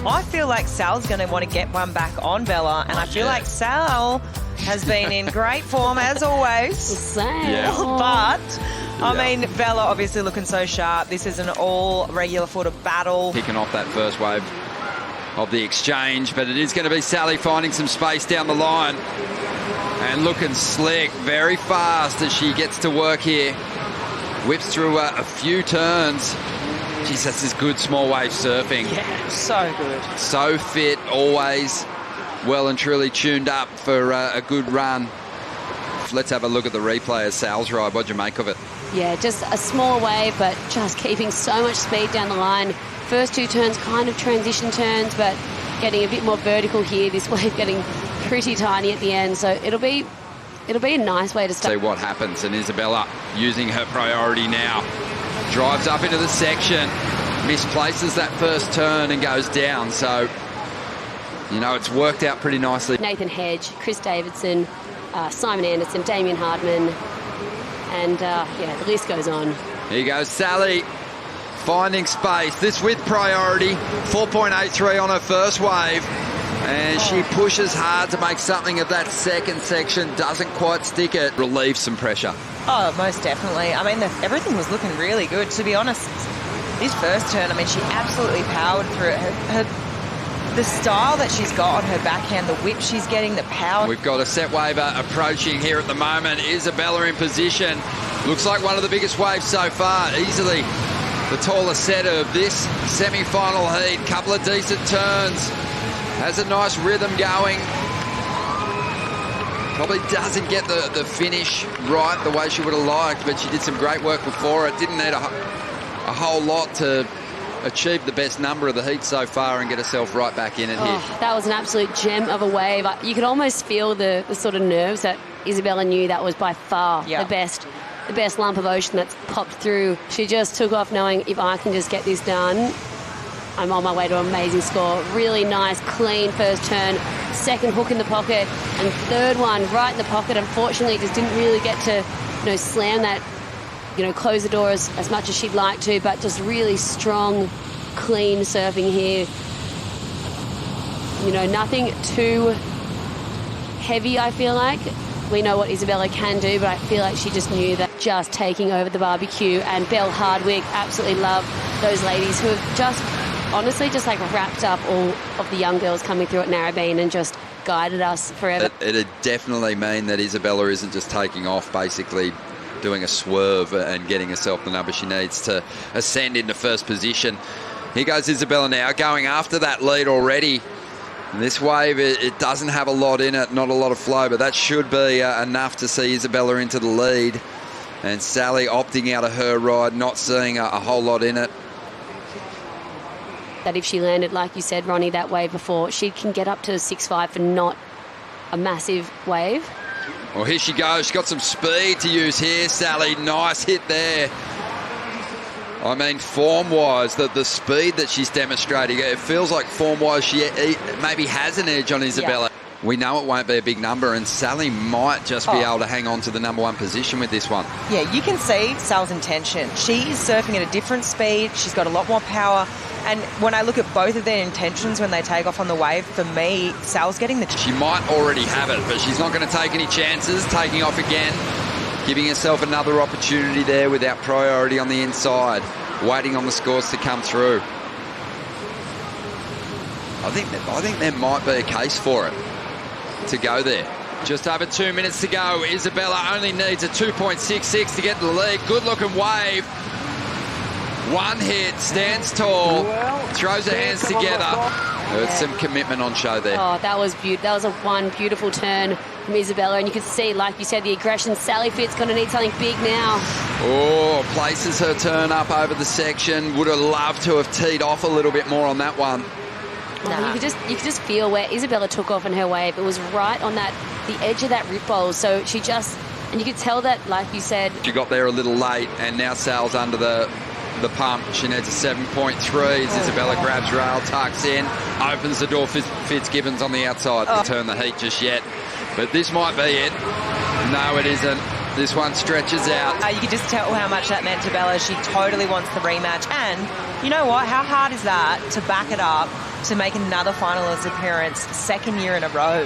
I feel like Sal's going to want to get one back on Bella, and I feel like Sal has been in great form as always. Same. Yeah. But, I mean, Bella obviously looking so sharp. This is an all regular footer battle. Kicking off that first wave of the exchange, but it is going to be Sally finding some space down the line and looking slick, very fast as she gets to work here. Whips through a few turns. Geez, that's just good small wave surfing. Yeah, so good. So fit, always well and truly tuned up for a good run. Let's have a look at the replay of Sal's ride. What'd you make of it? Yeah, just a small wave, but just keeping so much speed down the line. First two turns kind of transition turns, but getting a bit more vertical here. This wave getting pretty tiny at the end, so it'll be a nice way to start. See what happens, and Isabella using her priority now. Drives up into the section, misplaces that first turn and goes down. So, you know, it's worked out pretty nicely. Nathan Hedge, Chris Davidson, Simon Anderson, Damien Hardman, and yeah, the list goes on. Here goes Sally, finding space. This with priority, 4.83 on her first wave. And she pushes hard to make something of that second section. Doesn't quite stick it. Relieves some pressure. Oh, most definitely. I mean, everything was looking really good. To be honest, this first turn, I mean, she absolutely powered through it. The style that she's got on her backhand, the whip she's getting, the power. We've got a set waver approaching here at the moment. Isabella in position. Looks like one of the biggest waves so far. Easily the tallest set of this semi-final heat. Couple of decent turns. Has a nice rhythm going. Probably doesn't get the finish right the way she would have liked, but she did some great work before it. Didn't need a whole lot to achieve the best number of the heat so far and get herself right back in it here. That was an absolute gem of a wave. You could almost feel the sort of nerves that Isabella knew that was by far the best lump of ocean that's popped through. She just took off knowing, if I can just get this done, I'm on my way to an amazing score. Really nice, clean first turn, second hook in the pocket, and third one right in the pocket. Unfortunately, just didn't really get to, slam that, close the door as much as she'd like to, but just really strong, clean surfing here. Nothing too heavy, I feel like. We know what Isabella can do, but I feel like she just knew that just taking over the barbecue. And Belle Hardwick, absolutely love those ladies who have just honestly just wrapped up all of the young girls coming through at Narrabeen and just guided us forever. It'd definitely mean that Isabella isn't just taking off, basically doing a swerve and getting herself the number she needs to ascend into first position. Here goes Isabella now, going after that lead already. And this wave, it doesn't have a lot in it, not a lot of flow, but that should be enough to see Isabella into the lead. And Sally opting out of her ride, not seeing a whole lot in it. That if she landed, like you said, Ronnie, that wave before, she can get up to 6.5 for not a massive wave. Well, here she goes. She's got some speed to use here, Sally. Nice hit there. I mean, form-wise, the speed that she's demonstrating, it feels like form-wise she maybe has an edge on Isabella. Yeah. We know it won't be a big number, and Sally might just be able to hang on to the number one position with this one. Yeah, you can see Sal's intention. She is surfing at a different speed. She's got a lot more power. And when I look at both of their intentions when they take off on the wave, for me, Sal's getting the... She might already have it, but she's not going to take any chances, taking off again, giving herself another opportunity there without priority on the inside, waiting on the scores to come through. I think there might be a case for it to go there. Just over 2 minutes to go. Isabella only needs a 2.66 to get the lead. Good looking wave. One hit, stands tall, throws her hands together. There's some commitment on show there. Oh, that was beautiful. That was one beautiful turn from Isabella, and you could see, like you said, the aggression. Sally Fitz going to need something big now. Oh, places her turn up over the section. Would have loved to have teed off a little bit more on that one. You could just feel where Isabella took off in her wave. It was right on the edge of that rip bowl. So she just, and you could tell that, like you said, she got there a little late, and now Sal's under the pump. She needs a 7.3 as Isabella grabs rail, tucks in, opens the door for Fitzgibbons on the outside. Turn the heat just yet, but this might be it. No, it isn't. This one stretches out. You could just tell how much that meant to Bella. She totally wants the rematch. And you know what? How hard is that to back it up to make another finalist appearance, second year in a row.